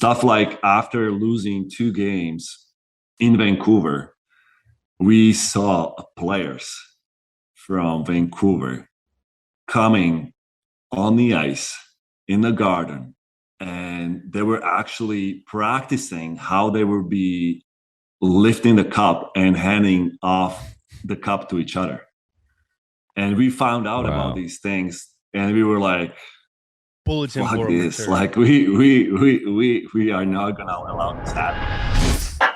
stuff like after losing 2 games in Vancouver, we saw players from Vancouver coming on the ice in the garden, and they were actually practicing how they would be lifting the cup and handing off the cup to each other. And we found out about these things, and we were like, bulletin fuck board this. material. Like we are not gonna allow this to happen.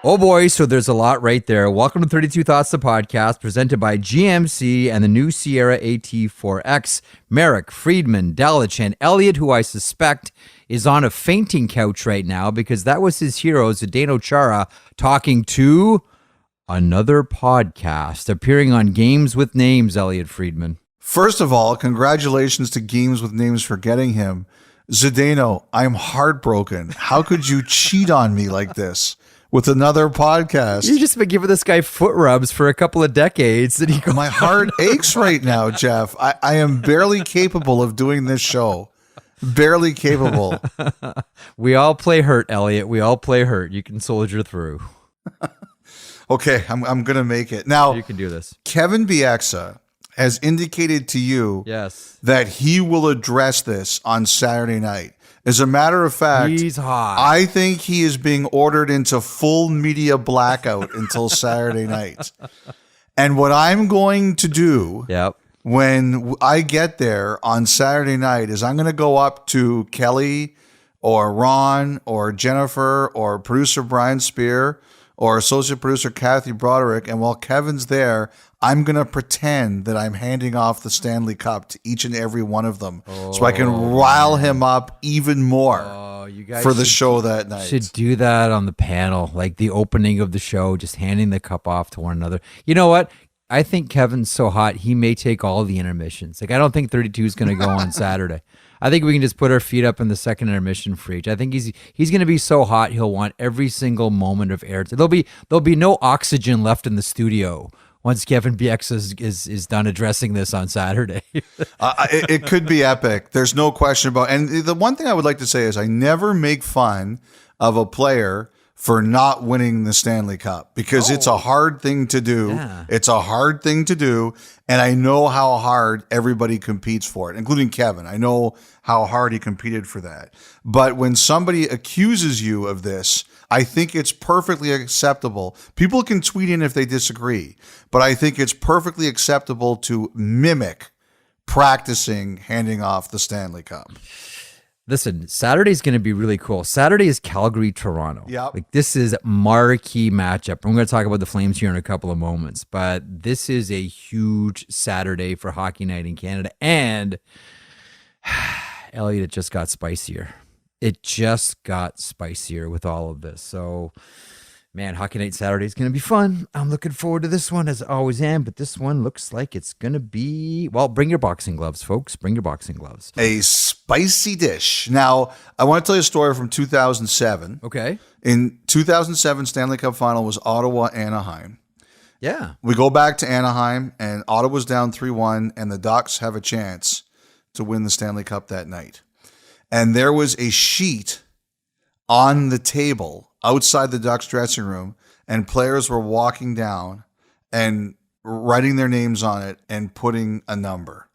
Oh boy, so there's a lot right there. Welcome to 32 Thoughts, the podcast, presented by GMC and the new Sierra AT4X. Merrick, Friedman, Delich, and Elliotte, who I suspect is on a fainting couch right now because that was his hero, Zdeno Chara, talking to another podcast, appearing on Games with Names, Elliotte Friedman. First of all, congratulations to Games with Names for getting him. Zdeno, I'm heartbroken. How could you cheat on me like this with another podcast? You've just been giving this guy foot rubs for a couple of decades. And My heart aches right now, Jeff. I am barely capable of doing this show. Barely capable. We all play hurt, Elliotte. We all play hurt. You can soldier through. Okay, I'm going to make it. Now, You can do this. Kevin Bieksa has indicated to you that he will address this on Saturday night. As a matter of fact, he's hot. I think he is being ordered into full media blackout until Saturday night. And what I'm going to do when I get there on Saturday night is I'm going to go up to Kelly or Ron or Jennifer or producer Brian Spear or associate producer Kathy Broderick, and while Kevin's there, I'm going to pretend that I'm handing off the Stanley Cup to each and every one of them so I can rile him up even more you guys for the show that night. Should do that on the panel, like the opening of the show, just handing the cup off to one another. You know what? I think Kevin's so hot, he may take all the intermissions. Like, I don't think 32 is going to go on Saturday. I think we can just put our feet up in the second intermission for each. I think he's going to be so hot, he'll want every single moment of air. There'll be no oxygen left in the studio once Kevin Bieksa is done addressing this on Saturday. It could be epic. There's no question about it. And the one thing I would like to say is I never make fun of a player for not winning the Stanley Cup because it's a hard thing to do. Yeah. It's a hard thing to do. And I know how hard everybody competes for it, including Kevin. I know how hard he competed for that. But when somebody accuses you of this, I think it's perfectly acceptable. People can tweet in if they disagree, but I think it's perfectly acceptable to mimic practicing handing off the Stanley Cup. Listen, Saturday's going to be really cool. Saturday is Calgary, Toronto. Yep. Like, this is a marquee matchup. I'm going to talk about the Flames here in a couple of moments, but this is a huge Saturday for Hockey Night in Canada. And Elliotte, it just got spicier. It just got spicier with all of this. So, man, Hockey Night Saturday is going to be fun. I'm looking forward to this one, as I always am, but this one looks like it's going to be, well, bring your boxing gloves, folks. Bring your boxing gloves. A spicy dish. Now, I want to tell you a story from 2007. Okay. In 2007, Stanley Cup Final was Ottawa-Anaheim. Yeah. We go back to Anaheim, and Ottawa's down 3-1, and the Ducks have a chance to win the Stanley Cup that night. And there was a sheet on the table outside the Ducks dressing room, and players were walking down and writing their names on it and putting a number.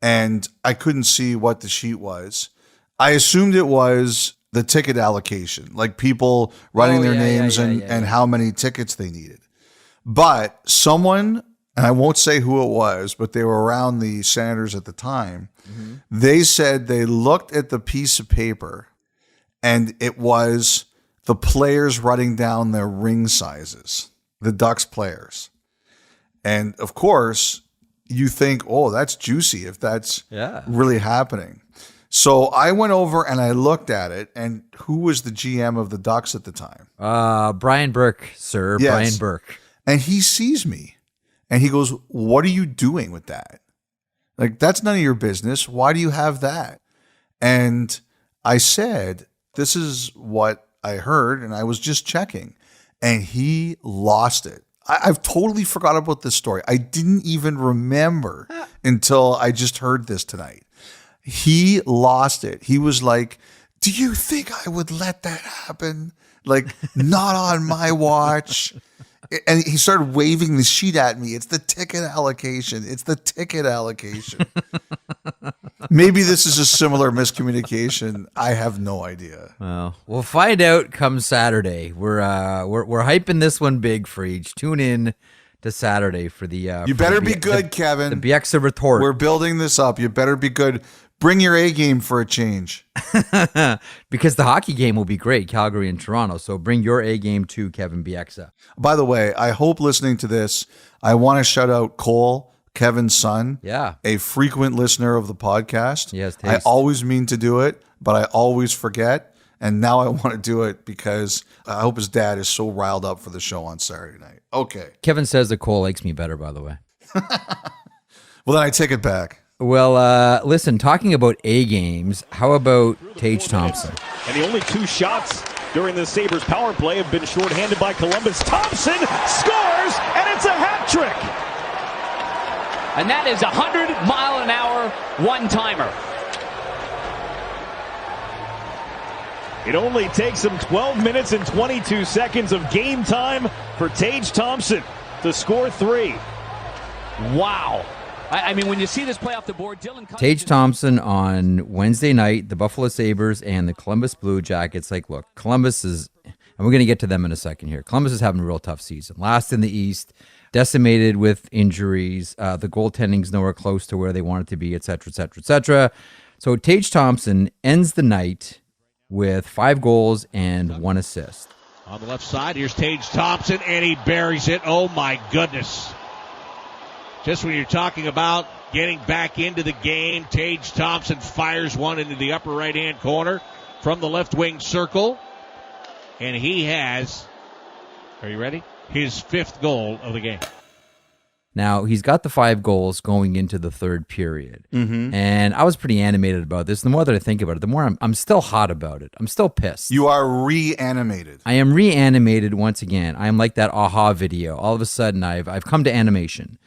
And I couldn't see what the sheet was. I assumed it was the ticket allocation, like people writing their names and how many tickets they needed. But someone, and I won't say who it was, but they were around the Senators at the time, they said they looked at the piece of paper and it was the players writing down their ring sizes, the Ducks players. And of course, you think, oh, that's juicy if that's really happening. So I went over and I looked at it, and who was the GM of the Ducks at the time? Brian Burke, sir. Yes. Brian Burke. And he sees me and he goes, what are you doing with that? Like, that's none of your business. Why do you have that? And I said, this is what I heard, and I was just checking. And he lost it. I've totally forgot about this story. I didn't even remember until I just heard this tonight. He lost it. He was like, Do you think I would let that happen? Like, not on my watch. And he started waving the sheet at me. It's the ticket allocation. It's the ticket allocation. Maybe this is a similar miscommunication. I have no idea. Well, we'll find out come Saturday. We're hyping this one big for each. Tune in to Saturday for the. You better be good, Kevin. The Bieksa retort. We're building this up. You better be good. Bring your A game for a change. Because the hockey game will be great, Calgary and Toronto. So bring your A game too, Kevin Bieksa. By the way, I hope listening to this, I want to shout out Cole, Kevin's son. Yeah. A frequent listener of the podcast. Yes, I always mean to do it, but I always forget. And now I want to do it because I hope his dad is so riled up for the show on Saturday night. Okay. Kevin says that Cole likes me better, by the way. Well, then I take it back. Well, listen, talking about A games, how about Tage Thompson? And the only 2 shots during the Sabres power play have been shorthanded by Columbus. Thompson scores, and it's a hat trick. And that is 100-mile-an-hour one-timer. It only takes him 12 minutes and 22 seconds of game time for Tage Thompson to score 3. Wow. I mean, when you see this play off the board, Dylan... Tage Thompson on Wednesday night, the Buffalo Sabres and the Columbus Blue Jackets. Like, look, Columbus is, and we're going to get to them in a second here. Columbus is having a real tough season. Last in the East, decimated with injuries. The goaltending's nowhere close to where they want it to be, et cetera, et cetera, et cetera. So Tage Thompson ends the night with 5 goals and 1 assist. On the left side, here's Tage Thompson, and he buries it. Oh, my goodness. Just when you're talking about getting back into the game, Tage Thompson fires one into the upper right-hand corner from the left wing circle. And he has, are you ready? His 5th goal of the game. Now, he's got the 5 goals going into the third period. Mm-hmm. And I was pretty animated about this. The more that I think about it, the more I'm still hot about it. I'm still pissed. You are reanimated. I am reanimated once again. I am like that aha video. All of a sudden, I've come to animation.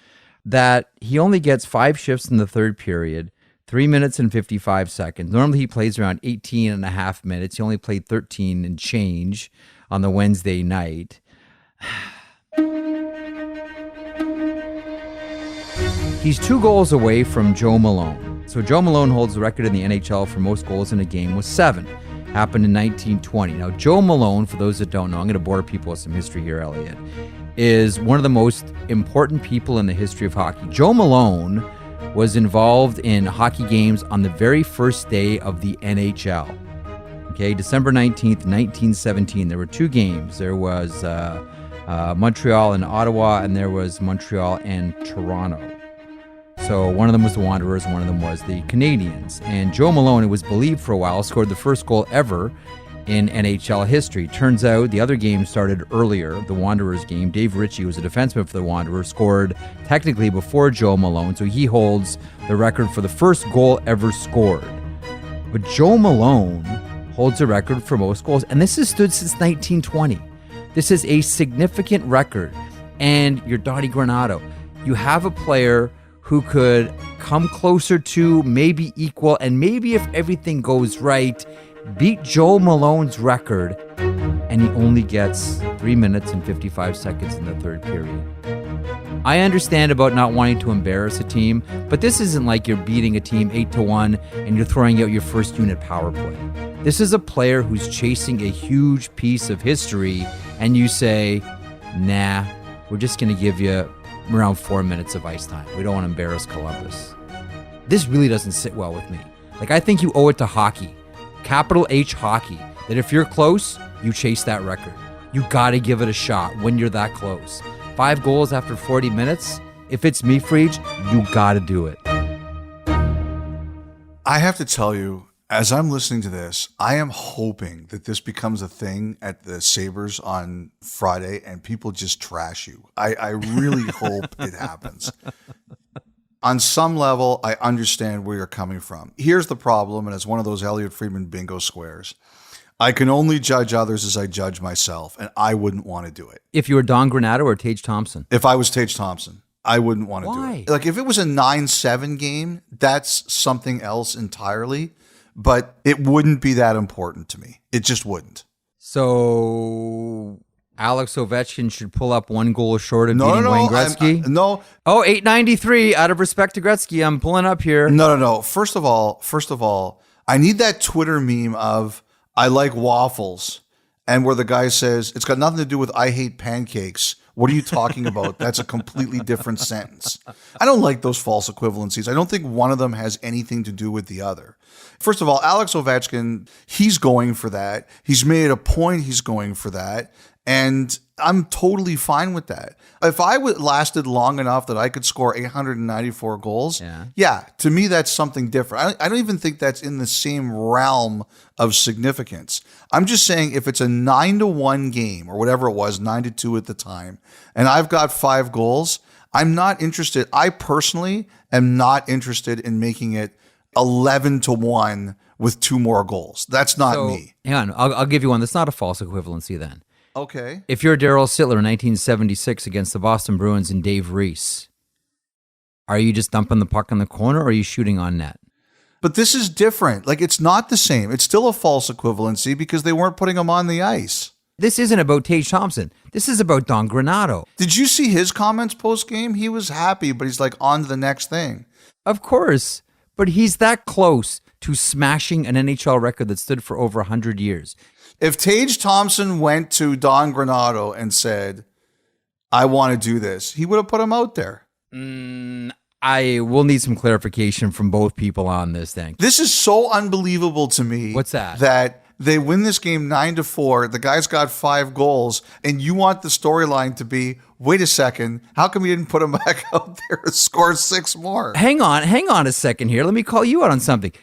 That he only gets 5 shifts in the third period, 3 minutes and 55 seconds. Normally he plays around 18 and a half minutes. He only played 13 and change on the Wednesday night. He's 2 goals away from Joe Malone. So Joe Malone holds the record in the NHL for most goals in a game with 7. Happened in 1920. Now, Joe Malone, for those that don't know, I'm going to bore people with some history here, Elliotte, is one of the most important people in the history of hockey. Joe Malone was involved in hockey games on the very first day of the NHL. Okay, December 19th, 1917. There were 2 games. There was Montreal and Ottawa, and there was Montreal and Toronto. So one of them was the Wanderers, one of them was the Canadiens. And Joe Malone, it was believed for a while, scored the first goal ever in NHL history. Turns out the other game started earlier, the Wanderers game. Dave Ritchie, who was a defenseman for the Wanderers, scored technically before Joe Malone, so he holds the record for the first goal ever scored. But Joe Malone holds the record for most goals, and this has stood since 1920. This is a significant record. And you're Donnie Granato. You have a player who could come closer to, maybe equal, and maybe if everything goes right, beat Joe Malone's record, and he only gets 3 minutes and 55 seconds in the third period. I understand about not wanting to embarrass a team, but this isn't like you're beating a team 8-1 and you're throwing out your first unit power play. This is a player who's chasing a huge piece of history, and you say, nah, we're just going to give you around 4 minutes of ice time. We don't want to embarrass Columbus. This really doesn't sit well with me. Like, I think you owe it to hockey, capital H hockey, that if you're close, you chase that record. You got to give it a shot when you're that close. 5 goals after 40 minutes, if it's me, Freege, you got to do it. I have to tell you, as I'm listening to this, I am hoping that this becomes a thing at the Sabres on Friday and people just trash you. I really hope it happens. On some level, I understand where you're coming from. Here's the problem, and it's one of those Elliotte Friedman bingo squares. I can only judge others as I judge myself, and I wouldn't want to do it. If you were Don Granato or Tage Thompson? If I was Tage Thompson, I wouldn't want to do it. Like, if it was a 9-7 game, that's something else entirely. but it wouldn't be that important to me. It just wouldn't. So Alex Ovechkin should pull up one goal short of beating Wayne Gretzky? No. Oh, 893. Out of respect to Gretzky, I'm pulling up here. No. First of all, I need that Twitter meme of I like waffles, and where the guy says it's got nothing to do with I hate pancakes. What are you talking about? That's a completely different sentence. I don't like those false equivalencies. I don't think one of them has anything to do with the other. First of all, Alex Ovechkin, he's going for that. He's made a point he's going for that. And I'm totally fine with that. If I lasted long enough that I could score 894 goals, yeah, to me, that's something different. I don't even think that's in the same realm of significance. I'm just saying if it's a 9-1 game or whatever it was, 9-2 at the time, and I've got 5 goals, I'm not interested. I personally am not interested in making it 11-1 with 2 more goals. That's not me. Hang on, I'll give you one. That's not a false equivalency then. Okay. If you're Darryl Sittler in 1976 against the Boston Bruins and Dave Reese, are you just dumping the puck in the corner or are you shooting on net? But this is different. Like, it's not the same. It's still a false equivalency because they weren't putting him on the ice. This isn't about Tage Thompson. This is about Don Granato. Did you see his comments post-game? He was happy, but he's like, on to the next thing. Of course. But he's that close to smashing an NHL record that stood for over 100 years. If Tage Thompson went to Don Granato and said, I want to do this, he would have put him out there. I will need some clarification from both people on this thing. This is so unbelievable to me. What's that? That they win this game 9-4. The guy's got 5 goals, and you want the storyline to be, wait a second, how come you didn't put him back out there to score 6 more? Hang on a second here. Let me call you out on something.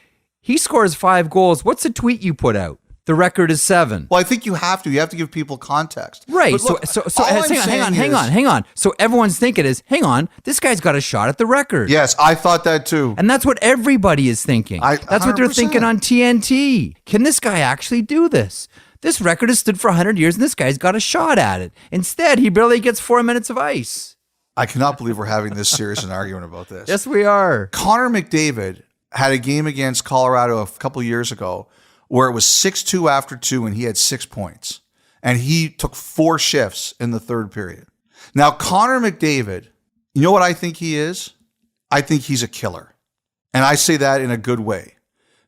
He scores 5 goals. What's the tweet you put out? The record is 7. Well, I think you have to. You have to give people context. Right. Look, So hang on. So everyone's thinking is, hang on, this guy's got a shot at the record. Yes, I thought that too. And that's what everybody is thinking. That's what they're thinking on TNT. Can this guy actually do this? This record has stood for 100 years and this guy's got a shot at it. Instead, he barely gets 4 minutes of ice. I cannot believe we're having this serious an argument about this. Yes, we are. Connor McDavid had a game against Colorado a couple years ago where it was 6-2 after 2 and he had 6 points. And he took 4 shifts in the third period. Now, Connor McDavid, you know what I think he is? I think he's a killer. And I say that in a good way.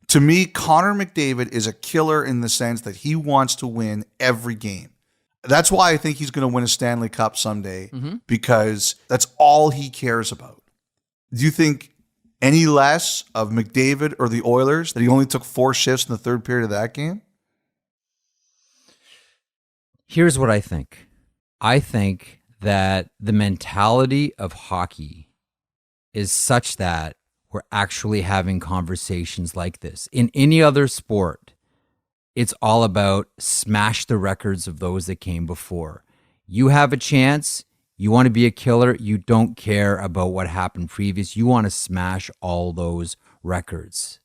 To me, Connor McDavid is a killer in the sense that he wants to win every game. That's why I think he's going to win a Stanley Cup someday, because that's all he cares about. Do you think any less of McDavid or the Oilers that he only took 4 shifts in the third period of that game? Here's what I think. I think that the mentality of hockey is such that we're actually having conversations like this. In any other sport, it's all about smash the records of those that came before. You have a chance. You want to be a killer. You don't care about what happened previous. You want to smash all those records.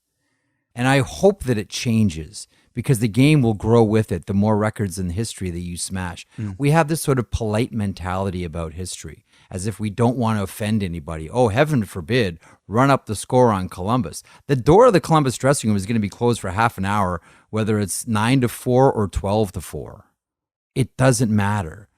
And I hope that it changes because the game will grow with it. The more records in history that you smash. We have this sort of polite mentality about history, as if we don't want to offend anybody. Oh, heaven forbid, run up the score on Columbus. The door of the Columbus dressing room is going to be closed for half an hour, whether it's 9-4 or 12-4. It doesn't matter.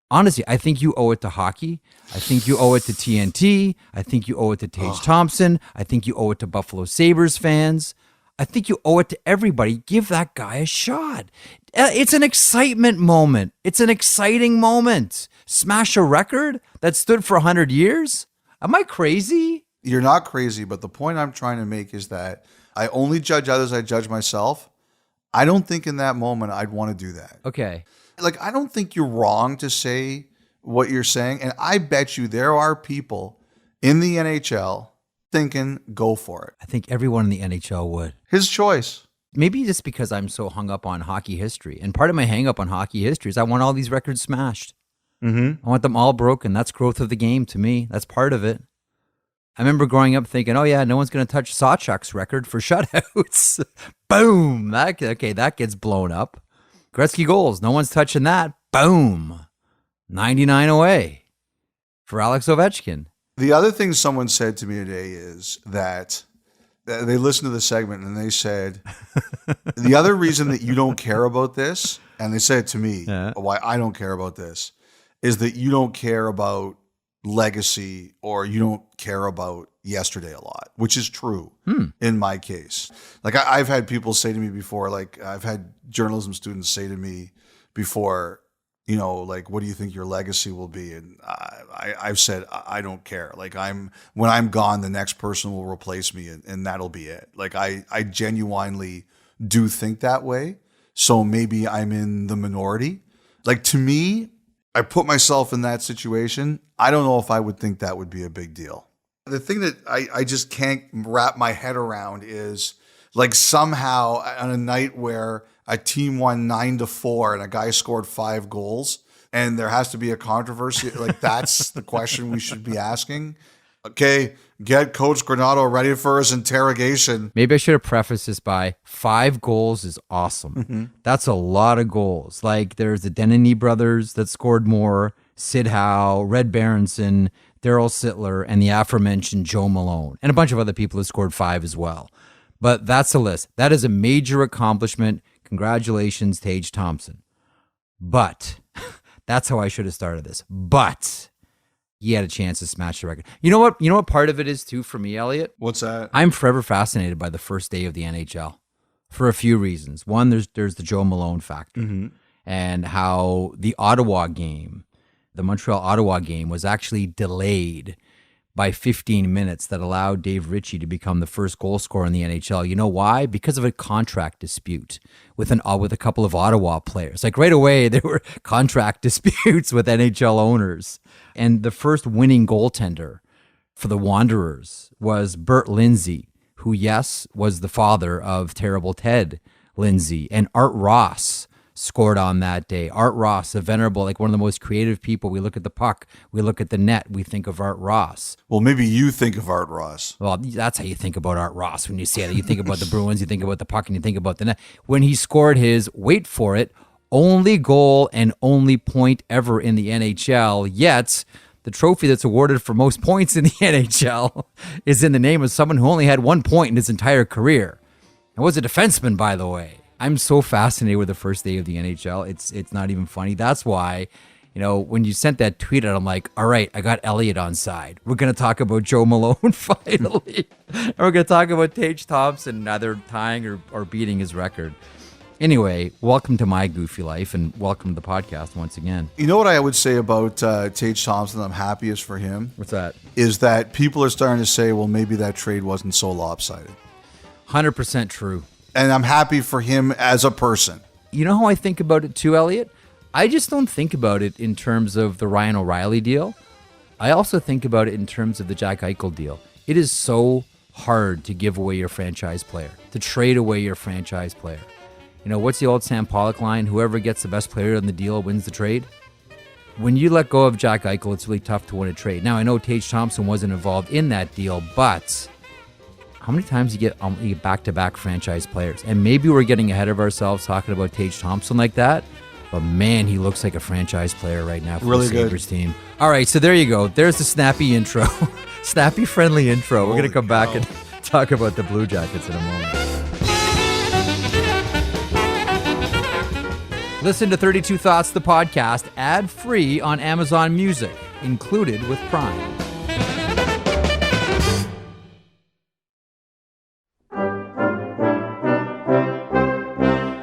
Honestly, I think you owe it to hockey. I think you owe it to TNT. I think you owe it to Tage Thompson. I think you owe it to Buffalo Sabres fans. I think you owe it to everybody. Give that guy a shot. It's an excitement moment. It's an exciting moment. Smash a record that stood for 100 years? Am I crazy? You're not crazy, but the point I'm trying to make is that I only judge others, I judge myself. I don't think in that moment I'd want to do that. Okay. Like, I don't think you're wrong to say what you're saying. And I bet you there are people in the NHL thinking, go for it. I think everyone in the NHL would. His choice. Maybe just because I'm so hung up on hockey history. And part of my hang up on hockey history is I want all these records smashed. I want them all broken. That's growth of the game to me. That's part of it. I remember growing up thinking, oh yeah, no one's going to touch Sawchuk's record for shutouts. Boom. That gets blown up. Gretzky goals. No one's touching that. Boom. 99 away for Alex Ovechkin. The other thing someone said to me today is that they listened to the segment and they said, the other reason that you don't care about this, and they said it to me, why I don't care about this, is that you don't care about legacy or you don't care about yesterday a lot, which is true in my case. Like I've had people say to me before, like I've had journalism students say to me before, you know, like, what do you think your legacy will be? And I've said, I don't care. Like when I'm gone, the next person will replace me and that'll be it. Like I genuinely do think that way. So maybe I'm in the minority. Like to me, I put myself in that situation. I don't know if I would think that would be a big deal. The thing that I just can't wrap my head around is like somehow on a night where a team won 9-4 and a guy scored 5 goals and there has to be a controversy. Like that's the question we should be asking. Okay, get Coach Granato ready for his interrogation. Maybe I should have prefaced this by 5 goals is awesome. Mm-hmm. That's a lot of goals. Like there's the Denny brothers that scored more, Sid Howe, Red Berenson, Daryl Sittler, and the aforementioned Joe Malone, and a bunch of other people who scored 5 as well. But that's a list. That is a major accomplishment. Congratulations, Tage Thompson. But that's how I should have started this. But he had a chance to smash the record. You know what? You know what part of it is too for me, Elliotte? What's that? I'm forever fascinated by the first day of the NHL for a few reasons. One, there's the Joe Malone factor and how the Ottawa game, the Montreal-Ottawa game, was actually delayed by 15 minutes that allowed Dave Ritchie to become the first goal scorer in the NHL. You know why? Because of a contract dispute with a couple of Ottawa players. Like right away, there were contract disputes with NHL owners. And the first winning goaltender for the Wanderers was Bert Lindsay, who, yes, was the father of Terrible Ted Lindsay. And Art Ross scored on that day. Art Ross, a venerable, like one of the most creative people. We look at the puck, we look at the net, we think of Art Ross. Well, maybe you think of Art Ross. Well, that's how you think about Art Ross when you say that. You think about the Bruins, you think about the puck, and you think about the net. When he scored his, wait for it, only goal and only point ever in the NHL, yet the trophy that's awarded for most points in the NHL is in the name of someone who only had 1 point in his entire career. And was a defenseman, by the way. I'm so fascinated with the first day of the NHL. It's not even funny. That's why, you know, when you sent that tweet out, I'm like, all right, I got Elliotte on side. We're going to talk about Joe Malone finally. And we're going to talk about Tage Thompson either tying or beating his record. Anyway, welcome to my goofy life and welcome to the podcast once again. You know what I would say about Tage Thompson I'm happiest for him? What's that? Is that people are starting to say, well, maybe that trade wasn't so lopsided. 100% true. And I'm happy for him as a person. You know how I think about it too, Elliotte? I just don't think about it in terms of the Ryan O'Reilly deal. I also think about it in terms of the Jack Eichel deal. It is so hard to give away your franchise player, to trade away your franchise player. You know, what's the old Sam Pollock line? Whoever gets the best player in the deal wins the trade. When you let go of Jack Eichel, it's really tough to win a trade. Now, I know Tage Thompson wasn't involved in that deal, but how many times you get back-to-back franchise players? And maybe we're getting ahead of ourselves talking about Tage Thompson like that, but man, he looks like a franchise player right now for the Sabres team. All right, so there you go. There's the snappy intro. Snappy, friendly intro. We're going to come back and talk about the Blue Jackets in a moment. Listen to 32 Thoughts, the podcast, ad-free on Amazon Music, included with Prime.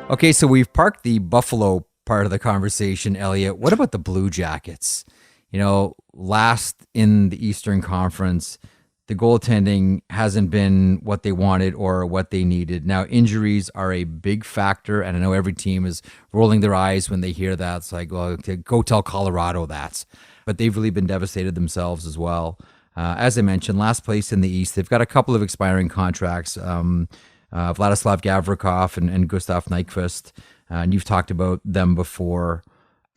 Okay, so we've parked the Buffalo part of the conversation, Elliotte. What about the Blue Jackets? You know, last in the Eastern Conference, the goaltending hasn't been what they wanted or what they needed. Now, injuries are a big factor, and I know every team is rolling their eyes when they hear that. It's like, well, go tell Colorado that. But they've really been devastated themselves as well. As I mentioned, last place in the East. They've got a couple of expiring contracts. Vladislav Gavrikov and Gustav Nyquist, and you've talked about them before.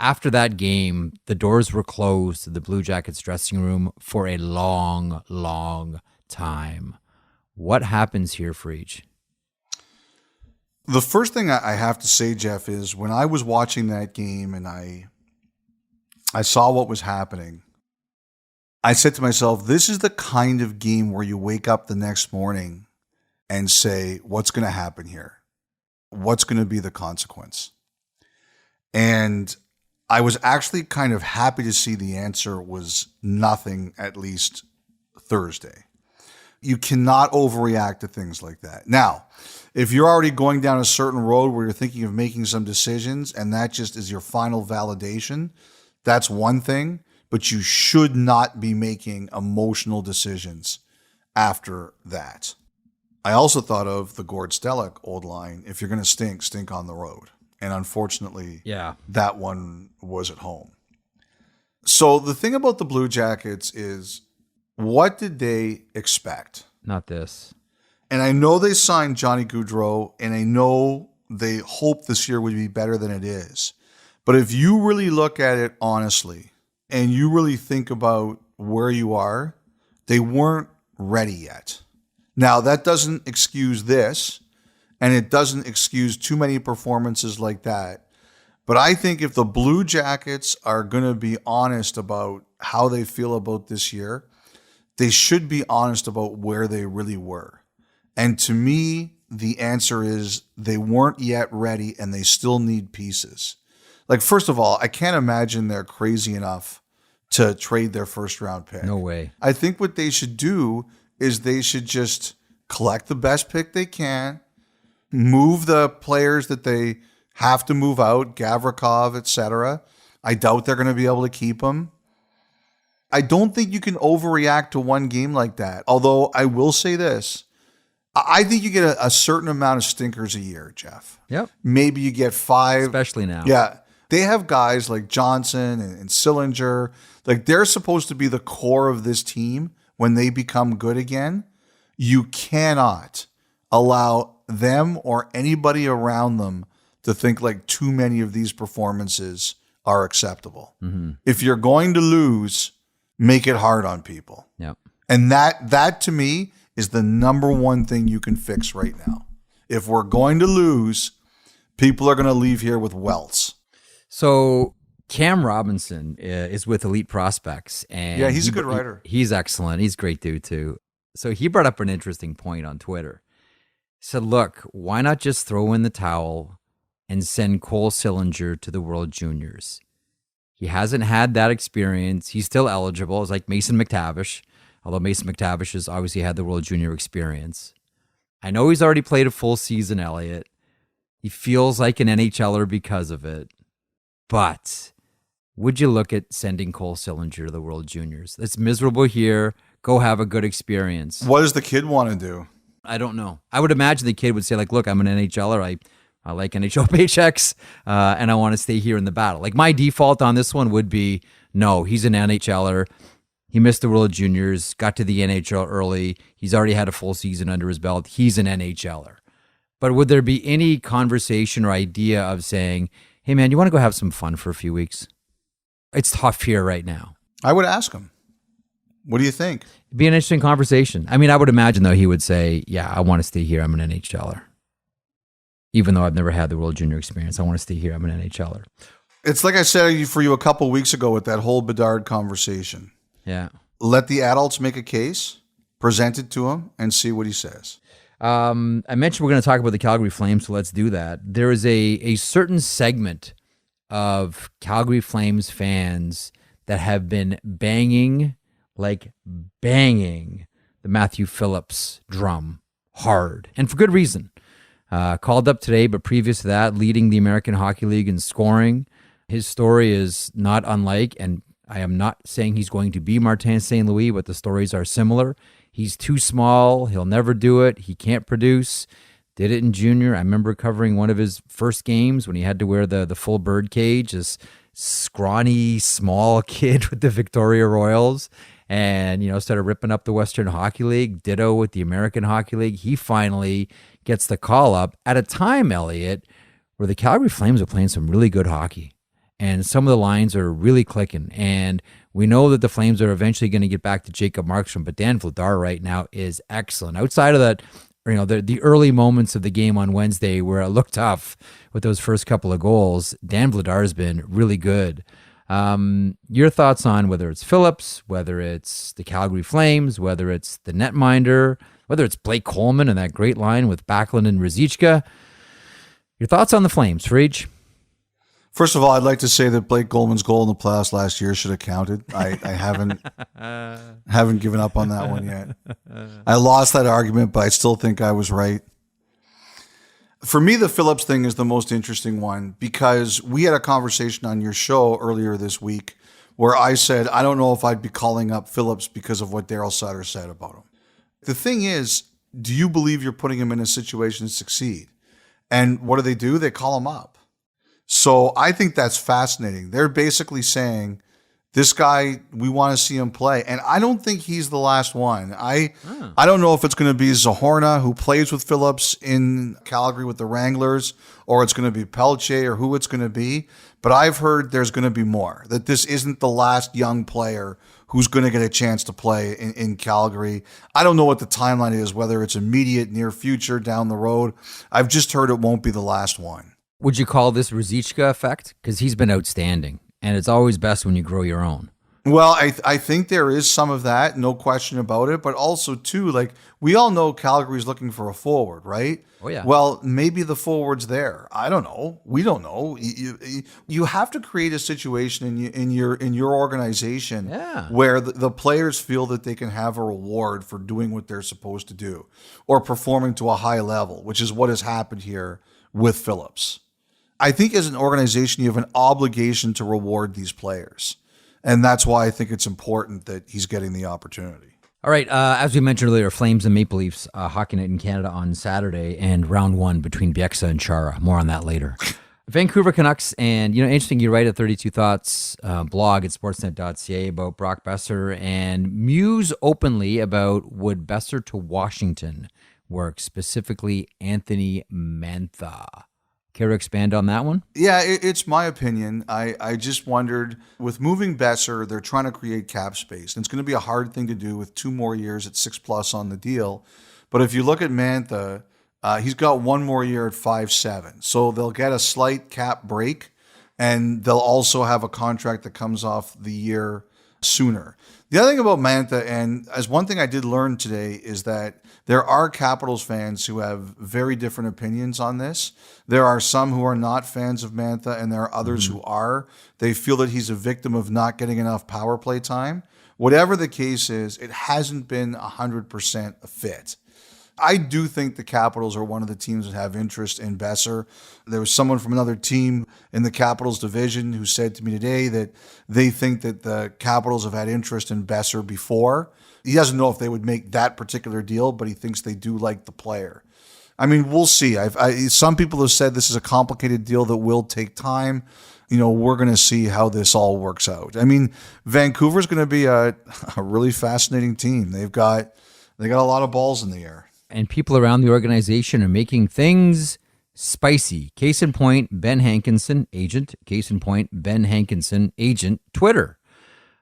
After that game, the doors were closed to the Blue Jackets dressing room for a long, long time. What happens here, Freach? The first thing I have to say, Jeff, is when I was watching that game and I saw what was happening, I said to myself, this is the kind of game where you wake up the next morning and say, what's going to happen here? What's going to be the consequence? And I was actually kind of happy to see the answer was nothing, at least Thursday. You cannot overreact to things like that. Now, if you're already going down a certain road where you're thinking of making some decisions and that just is your final validation, that's one thing, but you should not be making emotional decisions after that. I also thought of the Gord Stellick old line, if you're going to stink, stink on the road. And unfortunately, that one was at home. So the thing about the Blue Jackets is, what did they expect? Not this. And I know they signed Johnny Gaudreau, and I know they hope this year would be better than it is. But if you really look at it honestly, and you really think about where you are, they weren't ready yet. Now, that doesn't excuse this, and it doesn't excuse too many performances like that. But I think if the Blue Jackets are going to be honest about how they feel about this year, they should be honest about where they really were. And to me, the answer is they weren't yet ready and they still need pieces. Like, first of all, I can't imagine they're crazy enough to trade their first round pick. No way. I think what they should do is they should just collect the best pick they can, move the players that they have to move out, Gavrikov, etc. I doubt they're going to be able to keep them. I don't think you can overreact to one game like that. Although I will say this, I think you get a certain amount of stinkers a year, Jeff. Yep. Maybe you get 5. Especially now. Yeah. They have guys like Johnson and Sillinger. Like, they're supposed to be the core of this team when they become good again. You cannot allow them or anybody around them to think like too many of these performances are acceptable. Mm-hmm. If you're going to lose, make it hard on people. Yep. And that to me is the number one thing you can fix right now. If we're going to lose, people are going to leave here with welts. So Cam Robinson is with Elite Prospects. And yeah, he's a good writer. He's excellent. He's a great dude too. So he brought up an interesting point on Twitter. He said, look, why not just throw in the towel and send Cole Sillinger to the World Juniors? He hasn't had that experience. He's still eligible. It's like Mason McTavish, although Mason McTavish has obviously had the World Junior experience. I know he's already played a full season, Elliotte. He feels like an NHLer because of it. But would you look at sending Cole Sillinger to the World Juniors? It's miserable here. Go have a good experience. What does the kid want to do? I don't know. I would imagine the kid would say, like, look, I'm an NHLer. I like NHL paychecks, and I want to stay here in the battle. Like, my default on this one would be, no, he's an NHLer. He missed the World Juniors, got to the NHL early. He's already had a full season under his belt. He's an NHLer. But would there be any conversation or idea of saying, hey, man, you want to go have some fun for a few weeks? It's tough here right now. I would ask him. What do you think? It'd be an interesting conversation. I mean, I would imagine, though, he would say, yeah, I want to stay here. I'm an NHLer. Even though I've never had the World Junior experience, I want to stay here. I'm an NHLer. It's like I said for you a couple weeks ago with that whole Bedard conversation. Yeah. Let the adults make a case, present it to him, and see what he says. I mentioned we're going to talk about the Calgary Flames, so let's do that. There is a certain segment of Calgary Flames fans that have been banging the Matthew Phillips drum hard, and for good reason. Called up today, but previous to that, leading the American Hockey League in scoring. His story is not unlike, and I am not saying he's going to be Martin St. Louis, but the stories are similar. He's too small. He'll never do it. He can't produce. Did it in junior. I remember covering one of his first games when he had to wear the full bird cage, this scrawny, small kid with the Victoria Royals, and, started ripping up the Western Hockey League. Ditto with the American Hockey League. He finally gets the call up at a time, Elliotte, where the Calgary Flames are playing some really good hockey. And some of the lines are really clicking. And we know that the Flames are eventually going to get back to Jacob Markstrom, but Dan Vladar right now is excellent. Outside of that, the early moments of the game on Wednesday where it looked tough with those first couple of goals, Dan Vladar has been really good. Your thoughts on whether it's Phillips, whether it's the Calgary Flames, whether it's the netminder, whether it's Blake Coleman and that great line with Backlund and Ruzicka. Your thoughts on the Flames, Frege? First of all, I'd like to say that Blake Coleman's goal in the playoffs last year should have counted. I haven't given up on that one yet. I lost that argument, but I still think I was right. For me, the Phillips thing is the most interesting one because we had a conversation on your show earlier this week where I said, I don't know if I'd be calling up Phillips because of what Daryl Sutter said about him. The thing is, do you believe you're putting him in a situation to succeed? And what do? They call him up. So I think that's fascinating. They're basically saying, this guy, we want to see him play. And I don't think he's the last one. I don't know if it's going to be Zahorna, who plays with Phillips in Calgary with the Wranglers, or it's going to be Pelche, or who it's going to be. But I've heard there's going to be more, that this isn't the last young player who's going to get a chance to play in Calgary. I don't know what the timeline is, whether it's immediate, near future, down the road. I've just heard it won't be the last one. Would you call this Ruzicka effect? Because he's been outstanding, and it's always best when you grow your own. Well, I think there is some of that, no question about it. But also, too, like we all know Calgary's looking for a forward, right? Oh, yeah. Well, maybe the forward's there. I don't know. We don't know. You have to create a situation in your organization where the players feel that they can have a reward for doing what they're supposed to do or performing to a high level, which is what has happened here with Phillips. I think as an organization, you have an obligation to reward these players. And that's why I think it's important that he's getting the opportunity. All right. As we mentioned earlier, Flames and Maple Leafs hockey night in Canada on Saturday and round one between Bieksa and Chara. More on that later. Vancouver Canucks. And, interesting, you write at 32 Thoughts blog at sportsnet.ca about Brock Boeser and muse openly about would Boeser to Washington work, specifically Anthony Mantha. Care to expand on that one? Yeah, it's my opinion. I just wondered, with moving Boeser, they're trying to create cap space. And it's going to be a hard thing to do with 2 more years at 6+ on the deal. But if you look at Mantha, he's got 1 more year at 5.7. So they'll get a slight cap break, and they'll also have a contract that comes off the year sooner. The other thing about Mantha, and as one thing I did learn today, is that there are Capitals fans who have very different opinions on this. There are some who are not fans of Mantha, and there are others who are. They feel that he's a victim of not getting enough power play time. Whatever the case is, it hasn't been 100% a fit. I do think the Capitals are one of the teams that have interest in Boeser. There was someone from another team in the Capitals division who said to me today that they think that the Capitals have had interest in Boeser before. He doesn't know if they would make that particular deal, but he thinks they do like the player. I mean, we'll see. Some people have said this is a complicated deal that will take time. We're going to see how this all works out. I mean, Vancouver's going to be a really fascinating team. They got a lot of balls in the air. And people around the organization are making things spicy. Case in point, Ben Hankinson, agent. Case in point, Ben Hankinson, agent, Twitter.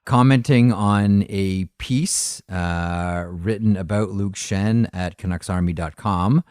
Commenting on a piece written about Luke Schenn at CanucksArmy.com.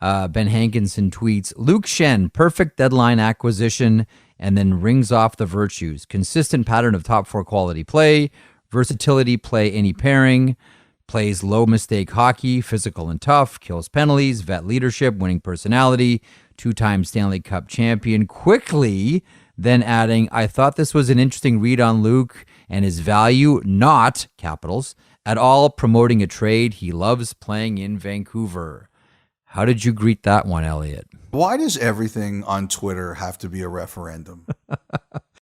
Ben Hankinson tweets, Luke Schenn, perfect deadline acquisition, and then rings off the virtues. Consistent pattern of top 4 quality play, versatility, play any pairing, plays low mistake hockey, physical and tough, kills penalties, vet leadership, winning personality, 2-time Stanley Cup champion. Quickly then adding, I thought this was an interesting read on Luke and his value, not Capitals, at all promoting a trade. He loves playing in Vancouver. How did you greet that one, Elliotte? Why does everything on Twitter have to be a referendum?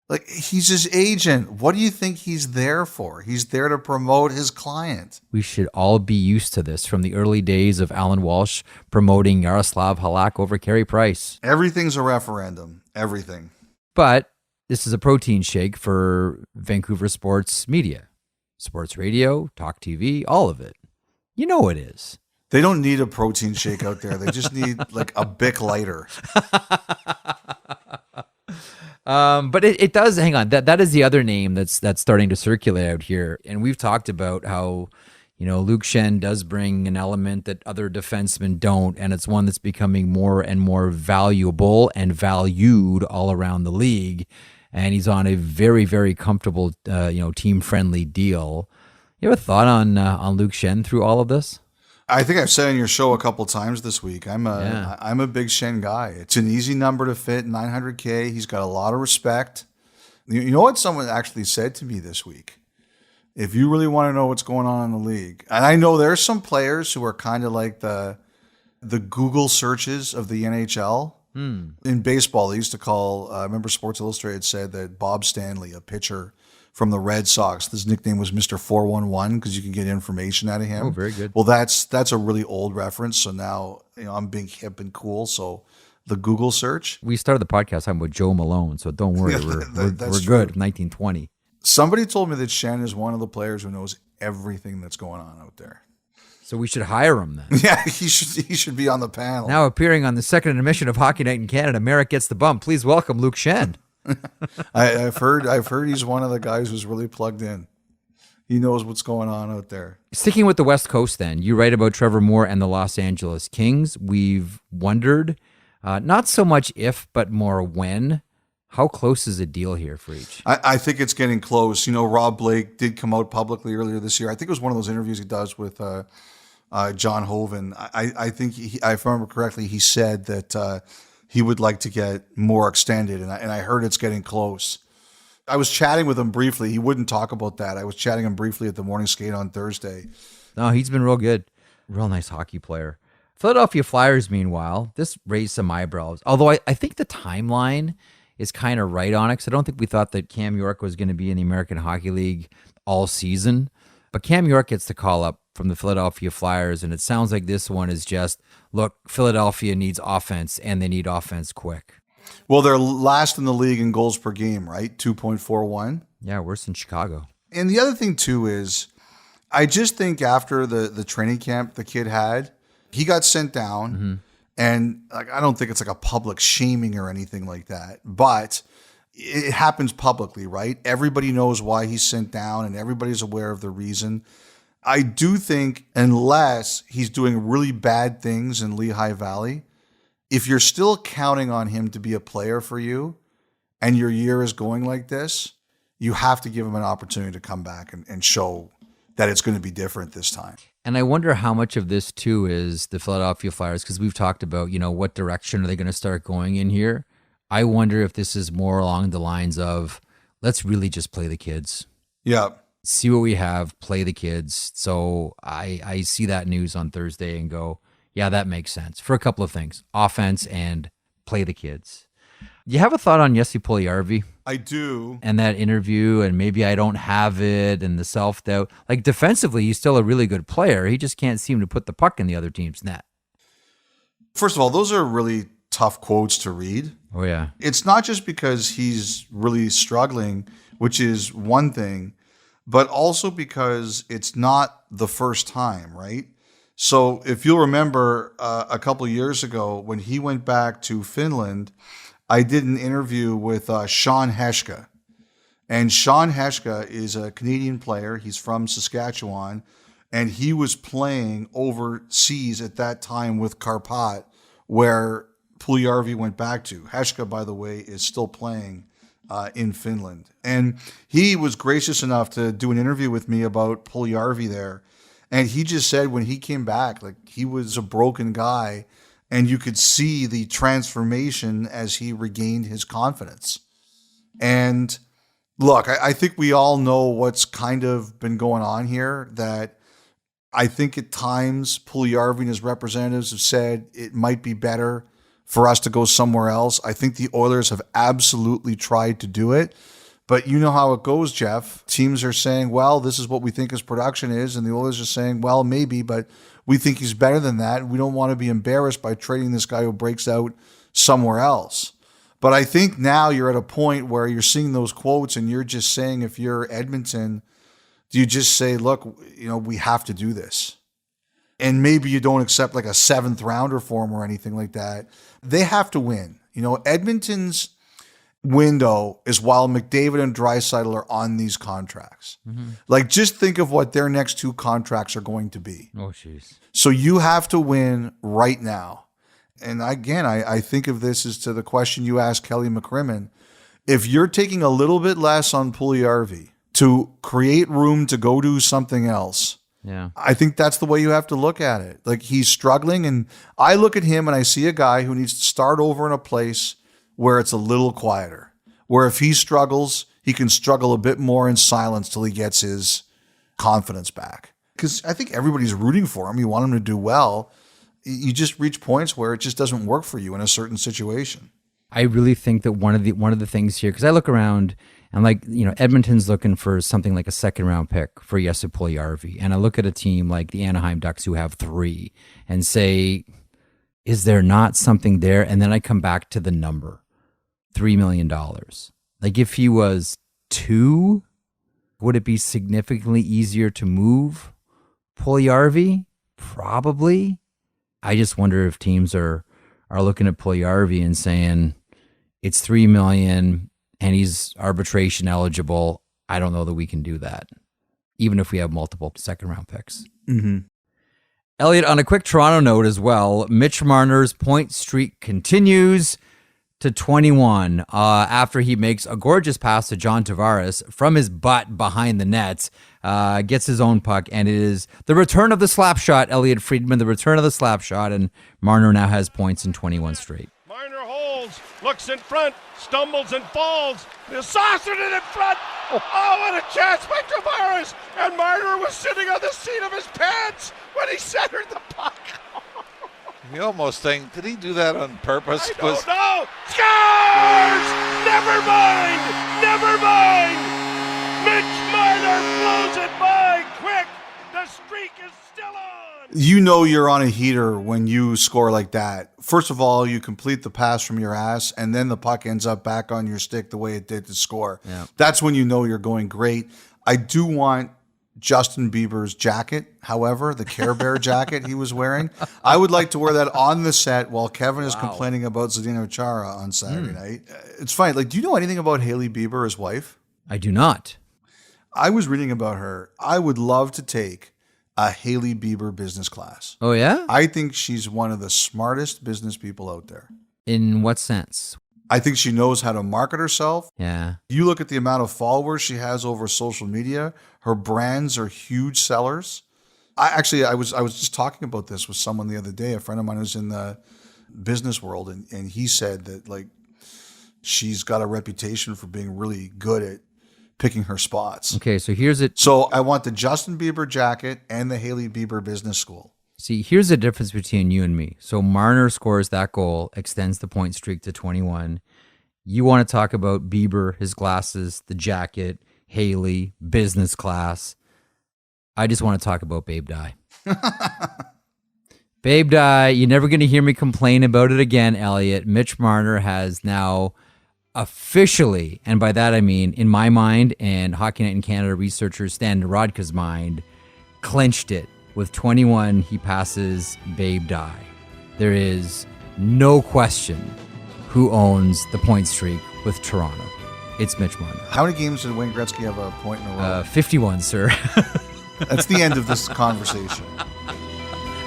Like, he's his agent. What do you think he's there for? He's there to promote his client. We should all be used to this from the early days of Alan Walsh promoting Yaroslav Halak over Carey Price. Everything's a referendum. Everything. But this is a protein shake for Vancouver sports media. Sports radio, talk TV, all of it. You know it is. They don't need a protein shake out there. They just need like a Bic lighter. But it does, hang on, that is the other name that's starting to circulate out here. And we've talked about how, Luke Schenn does bring an element that other defensemen don't, and it's one that's becoming more and more valuable and valued all around the league. And he's on a very, very comfortable, team-friendly deal. You have a thought on Luke Schenn through all of this? I think I've said on your show a couple times this week, I'm a big Schenn guy. It's an easy number to fit, 900K. He's got a lot of respect. You know what someone actually said to me this week? If you really want to know what's going on in the league, and I know there's some players who are kind of like the Google searches of the NHL. In baseball, they used to call, I remember Sports Illustrated said that Bob Stanley, a pitcher from the Red Sox, his nickname was Mr. 411 because you can get information out of him. Oh, very good. Well, that's a really old reference. So now, I'm being hip and cool. So the Google search. We started the podcast talking about Joe Malone, so don't worry. We're good. 1920. Somebody told me that Schenn is one of the players who knows everything that's going on out there. So we should hire him then. Yeah, he should be on the panel. Now appearing on the second admission of Hockey Night in Canada, Merrick Gets the Bump. Please welcome Luke Schenn. I've heard he's one of the guys who's really plugged in. He knows what's going on out there. Sticking with the West Coast then, you write about Trevor Moore and the Los Angeles Kings. We've wondered, not so much if, but more when. How close is a deal here for each? I think it's getting close. Rob Blake did come out publicly earlier this year. I think it was one of those interviews he does with John Hoven. I think, if I remember correctly, he said that he would like to get more extended, and I heard it's getting close. I was chatting with him briefly. He wouldn't talk about that. I was chatting him briefly at the morning skate on Thursday. No, he's been real good. Real nice hockey player. Philadelphia Flyers, meanwhile, this raised some eyebrows. Although I think the timeline is kind of right on it, because I don't think we thought that Cam York was going to be in the American Hockey League all season. But Cam York gets the call up from the Philadelphia Flyers, and it sounds like this one is just, look, Philadelphia needs offense, and they need offense quick. Well, they're last in the league in goals per game, right? 2.41. Yeah, worse than Chicago. And the other thing, too, is I just think after the training camp the kid had, he got sent down. Mm-hmm. And I don't think it's like a public shaming or anything like that, but it happens publicly, right? Everybody knows why he's sent down and everybody's aware of the reason. I do think unless he's doing really bad things in Lehigh Valley, if you're still counting on him to be a player for you and your year is going like this, you have to give him an opportunity to come back and show that it's going to be different this time. And I wonder how much of this, too, is the Philadelphia Flyers, because we've talked about, what direction are they going to start going in here? I wonder if this is more along the lines of, let's really just play the kids. Yeah. See what we have, play the kids. So I see that news on Thursday and go, yeah, that makes sense for a couple of things. Offense and play the kids. You have a thought on Jesse Puljujärvi? I do. And that interview, and maybe I don't have it, and the self-doubt. Like, defensively, he's still a really good player. He just can't seem to put the puck in the other team's net. First of all, those are really tough quotes to read. Oh, yeah. It's not just because he's really struggling, which is one thing, but also because it's not the first time, right? So if you'll remember a couple of years ago when he went back to Finland, I did an interview with Sean Heshka. And Sean Heshka is a Canadian player. He's from Saskatchewan. And he was playing overseas at that time with Karpat, where Puljujärvi went back to. Heshka, by the way, is still playing in Finland. And he was gracious enough to do an interview with me about Puljujärvi there. And he just said when he came back, like, he was a broken guy. And you could see the transformation as he regained his confidence. And look, I think we all know what's kind of been going on here, that I think at times Puljujärvi and his representatives have said it might be better for us to go somewhere else. I think the Oilers have absolutely tried to do it. But you know how it goes, Jeff. Teams are saying, well, this is what we think his production is. And the Oilers are saying, well, maybe, but we think he's better than that. We don't want to be embarrassed by trading this guy who breaks out somewhere else. But I think now you're at a point where you're seeing those quotes and you're just saying, if you're Edmonton, do you just say, look, we have to do this? And maybe you don't accept like a 7th rounder for him or anything like that. They have to win. Edmonton's window is while McDavid and Draisaitl are on these contracts. Mm-hmm. Like, just think of what their next 2 contracts are going to be. Oh, jeez. So you have to win right now. And again, I think of this as to the question you asked Kelly McCrimmon. If you're taking a little bit less on Puljujärvi to create room to go do something else, Yeah. I think that's the way you have to look at it. Like, he's struggling, and I look at him and I see a guy who needs to start over in a place where it's a little quieter, where if he struggles, he can struggle a bit more in silence till he gets his confidence back. Because I think everybody's rooting for him. You want him to do well. You just reach points where it just doesn't work for you in a certain situation. I really think that one of the things here, because I look around and Edmonton's looking for something like a second round pick for Jesse Puljujärvi, and I look at a team like the Anaheim Ducks who have 3 and say, is there not something there? And then I come back to the number, $3 million. Like, if he was 2, would it be significantly easier to move Puljujärvi? Probably. I just wonder if teams are looking at Puljujärvi and saying it's $3 million and he's arbitration eligible. I don't know that we can do that, even if we have multiple second round picks. Mm-hmm. Elliotte, on a quick Toronto note as well, Mitch Marner's point streak continues to 21 after he makes a gorgeous pass to John Tavares from his butt behind the net, gets his own puck, and it is the return of the slap shot, Elliotte Friedman, the return of the slap shot, and Marner now has points in 21 straight. Marner holds, looks in front, stumbles and falls. The saucer it in front. Oh, what a chance by Tavares! And Marner was sitting on the seat of his pants when he centered the puck. You almost think, did he do that on purpose? I don't know. Scores! Never mind! Never mind! Mitch Marner blows it by quick. The streak is still on. You know you're on a heater when you score like that. First of all, you complete the pass from your ass, and then the puck ends up back on your stick the way it did to score. Yeah. That's when you know you're going great. I do want Justin Bieber's jacket, however, the Care Bear jacket he was wearing. I would like to wear that on the set while Kevin is complaining about Zdeno Chara on Saturday night. It's fine. Like, do you know anything about Hailey Bieber, his wife? I do not. I was reading about her. I would love to take a Hailey Bieber business class. Oh, yeah? I think she's one of the smartest business people out there. In what sense? I think she knows how to market herself. Yeah. You look at the amount of followers she has over social media. Her brands are huge sellers. I was just talking about this with someone the other day, a friend of mine who's in the business world, and he said that, like, she's got a reputation for being really good at picking her spots. Okay, so here's it. So I want the Justin Bieber jacket and the Hailey Bieber business school. See, here's the difference between you and me. So Marner scores that goal, extends the point streak to 21. You want to talk about Bieber, his glasses, the jacket, Hailey, business class. I just want to talk about Babe Die. Babe Die, you're never going to hear me complain about it again, Elliotte. Mitch Marner has now officially, and by that I mean in my mind and Hockey Night in Canada researcher Stan Narodka's mind, clinched it. With 21, he passes Babe Die. There is no question who owns the point streak with Toronto. It's Mitch Marner. How many games did Wayne Gretzky have a point in a row? 51, sir. That's the end of this conversation.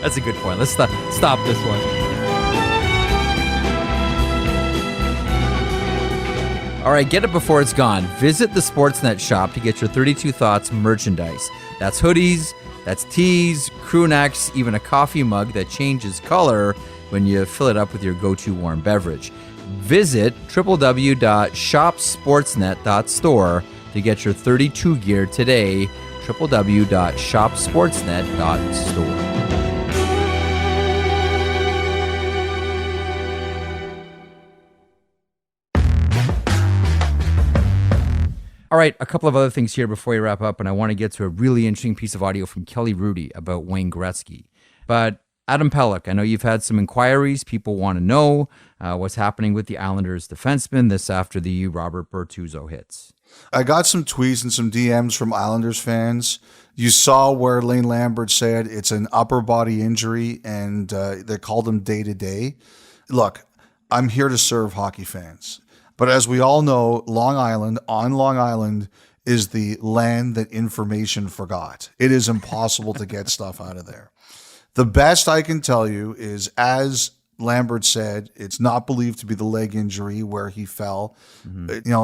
That's a good point. Let's stop this one. All right, get it before it's gone. Visit the Sportsnet shop to get your 32 Thoughts merchandise. That's hoodies, that's tees, crew necks, even a coffee mug that changes color when you fill it up with your go-to warm beverage. Visit www.shopsportsnet.store to get your 32 gear today. www.shopsportsnet.store. All right, a couple of other things here before we wrap up, and I want to get to a really interesting piece of audio from Kelly Hrudey about Wayne Gretzky. But Adam Pelech, I know you've had some inquiries. People want to know what's happening with the Islanders defenseman, this after the Robert Bortuzzo hits. I got some tweets and some DMs from Islanders fans. You saw where Lane Lambert said it's an upper body injury, and they called him day-to-day. Look, I'm here to serve hockey fans. But as we all know, Long Island is the land that information forgot. It is impossible to get stuff out of there. The best I can tell you is, as Lambert said, it's not believed to be the leg injury where he fell.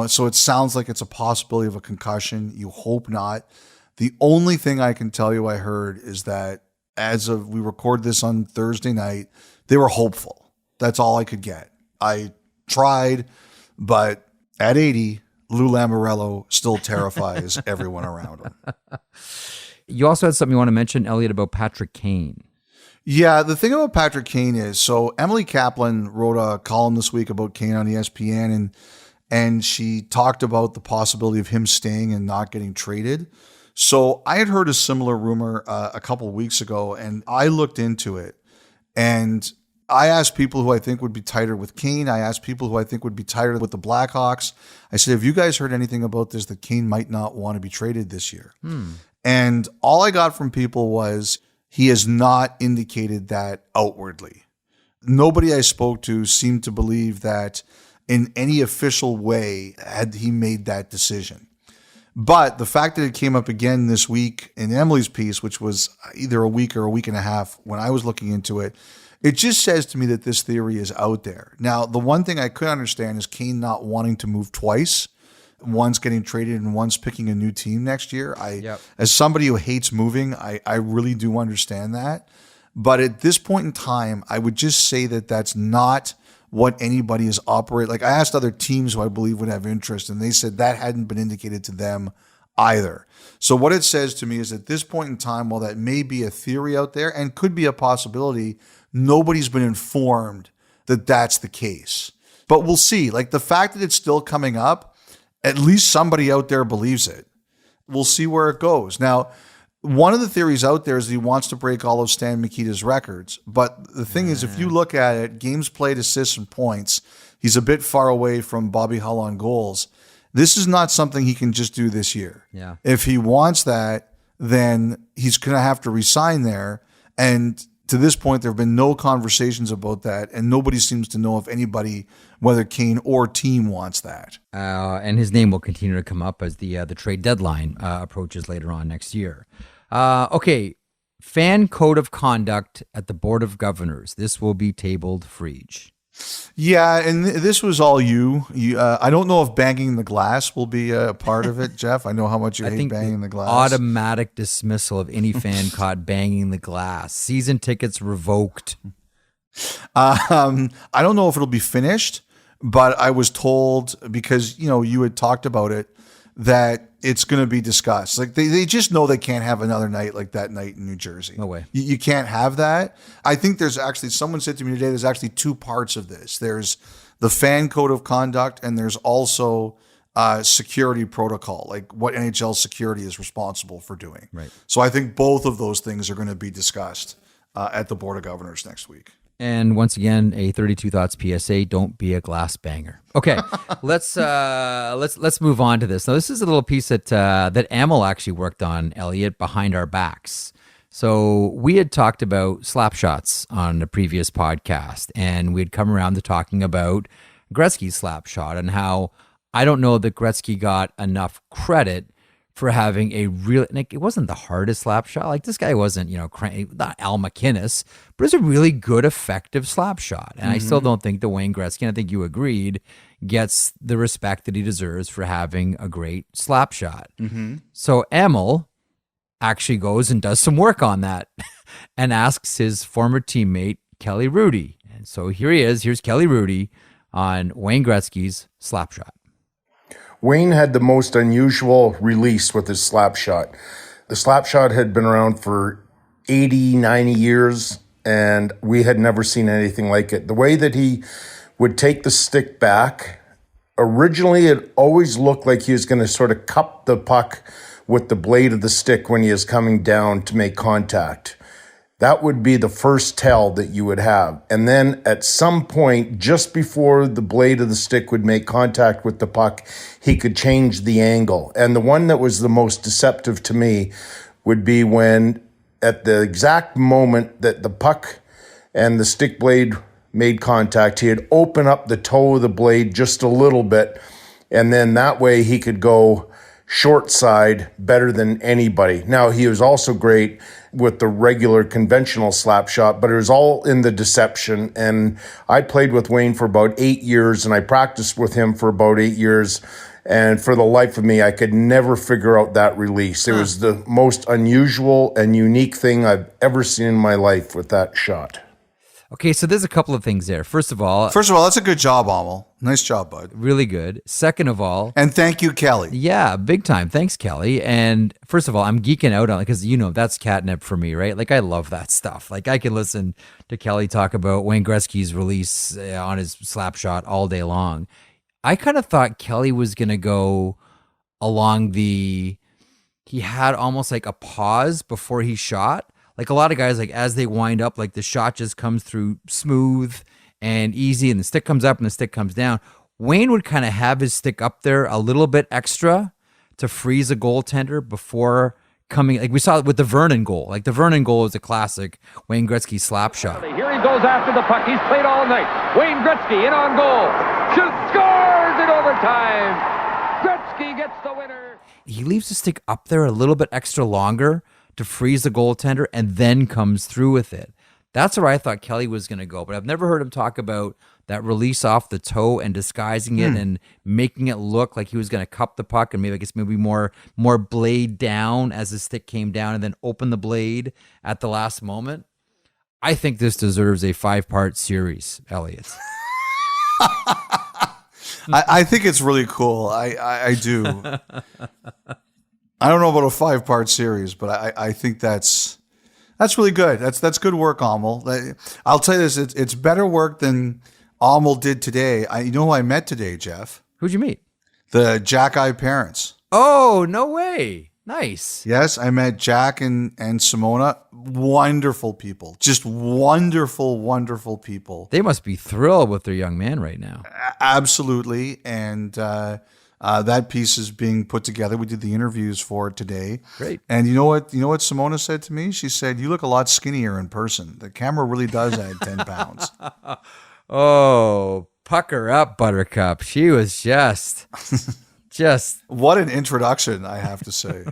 So it sounds like it's a possibility of a concussion. You hope not. The only thing I can tell you I heard is that as of we record this on Thursday night, they were hopeful. That's all I could get. I tried, but at 80, Lou Lamoriello still terrifies everyone around him. You also had something you want to mention, Elliotte, about Patrick Kane. Yeah, the thing about Patrick Kane is, so Emily Kaplan wrote a column this week about Kane on ESPN, and she talked about the possibility of him staying and not getting traded. So I had heard a similar rumor a couple of weeks ago, and I looked into it, and I asked people who I think would be tighter with Kane. I asked people who I think would be tighter with the Blackhawks. I said, have you guys heard anything about this, that Kane might not want to be traded this year? And all I got from people was he has not indicated that outwardly. Nobody I spoke to seemed to believe that in any official way had he made that decision. But the fact that it came up again this week in Emily's piece, which was either a week or a week and a half when I was looking into it, it just says to me that this theory is out there. Now, the one thing I could understand is Kane not wanting to move twice. One's getting traded and one's picking a new team next year. As somebody who hates moving, I really do understand that. But at this point in time, I would just say that that's not what anybody is operating. Like, I asked other teams who I believe would have interest, and they said that hadn't been indicated to them either. So what it says to me is at this point in time, while that may be a theory out there and could be a possibility, nobody's been informed that that's the case. But we'll see. Like, the fact that it's still coming up, at least somebody out there believes it. We'll see where it goes. Now, one of the theories out there is that he wants to break all of Stan Mikita's records. But the thing is, if you look at it, games played, assists, and points, he's a bit far away from Bobby Hull on goals. This is not something he can just do this year. Yeah. If he wants that, then he's going to have to resign there. And to this point, there have been no conversations about that, and nobody seems to know if anybody, whether Kane or team, wants that. And his name will continue to come up as the trade deadline approaches later on next year. Okay, fan code of conduct at the Board of Governors. This will be tabled, Frege. Yeah, and this was all you. I don't know if banging the glass will be a part of it, Jeff. I know how much you hate banging the glass. Automatic dismissal of any fan caught banging the glass. Season tickets revoked. I don't know if it'll be finished, but I was told, because you had talked about it, that it's going to be discussed. Like they just know they can't have another night like that night in New Jersey. No way. You can't have that. I think there's actually, someone said to me today, there's actually two parts of this. There's the fan code of conduct, and there's also security protocol, like what NHL security is responsible for doing. Right. So I think both of those things are going to be discussed at the Board of Governors next week. And once again, a 32 Thoughts PSA: don't be a glass banger. Okay, let's move on to this. Now, this is a little piece that Amel actually worked on, Elliotte, behind our backs. So we had talked about slap shots on the previous podcast, and we had come around to talking about Gretzky's slap shot and how I don't know that Gretzky got enough credit for having a real, like, it wasn't the hardest slap shot. Like, this guy wasn't, not Al McInnes, but it's a really good, effective slap shot. And I still don't think that Wayne Gretzky, and I think you agreed, gets the respect that he deserves for having a great slap shot. So Amel actually goes and does some work on that and asks his former teammate, Kelly Hrudey. And so here he is. Here's Kelly Hrudey on Wayne Gretzky's slap shot. Wayne had the most unusual release with his slap shot. The slap shot had been around for 80, 90 years, and we had never seen anything like it. The way that he would take the stick back, originally it always looked like he was going to sort of cup the puck with the blade of the stick when he is coming down to make contact. That would be the first tell that you would have. And then at some point, just before the blade of the stick would make contact with the puck, he could change the angle. And the one that was the most deceptive to me would be when, at the exact moment that the puck and the stick blade made contact, he'd open up the toe of the blade just a little bit. And then that way he could go short side better than anybody. Now, he was also great with the regular conventional slap shot, but it was all in the deception. And I played with Wayne for about 8 years, and I practiced with him for about 8 years. And for the life of me, I could never figure out that release. It was the most unusual and unique thing I've ever seen in my life with that shot. Okay, so there's a couple of things there. First of all, that's a good job, Amel. Nice job, bud. Really good. Second of all, and thank you, Kelly. Yeah, big time. Thanks, Kelly. And first of all, I'm geeking out on it because, that's catnip for me, right? Like, I love that stuff. Like, I can listen to Kelly talk about Wayne Gretzky's release on his slap shot all day long. I kind of thought Kelly was going to go along he had almost like a pause before he shot. Like a lot of guys, like as they wind up, like the shot just comes through smooth and easy and the stick comes up and the stick comes down. Wayne would kind of have his stick up there a little bit extra to freeze a goaltender before coming. Like we saw it with the Vernon goal. Like the Vernon goal is a classic Wayne Gretzky slap shot. Here he goes after the puck. He's played all night. Wayne Gretzky in on goal. Shoots, scores in overtime. Gretzky gets the winner. He leaves the stick up there a little bit extra longer to freeze the goaltender and then comes through with it. That's where I thought Kelly was going to go, but I've never heard him talk about that release off the toe and disguising it and making it look like he was going to cup the puck and maybe more blade down as the stick came down and then open the blade at the last moment. I think this deserves a 5-part series, Elliotte. I think it's really cool. I do. I don't know about a 5-part series, but I think that's really good. That's good work, Amel. I'll tell you this: it's better work than Amel did today. You know who I met today, Jeff? Who'd you meet? The Jack Eye parents. Oh, no way! Nice. Yes, I met Jack and Simona. Wonderful people, just wonderful, wonderful people. They must be thrilled with their young man right now. Absolutely, and. That piece is being put together. We did the interviews for it today. Great. And you know what Simona said to me? She said, "You look a lot skinnier in person. The camera really does add 10 pounds." Oh, pucker up, Buttercup. She was just what an introduction, I have to say.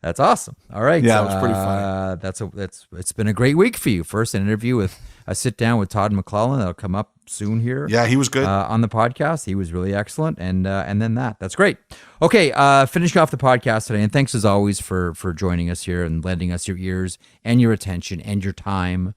That's awesome. All right. Yeah, it was pretty funny. It's been a great week for you. First, an interview with a sit down with Todd McClellan that'll come up soon here. Yeah, he was good on the podcast. He was really excellent, and then that's great. Okay, finishing off the podcast today, and thanks as always for joining us here and lending us your ears and your attention and your time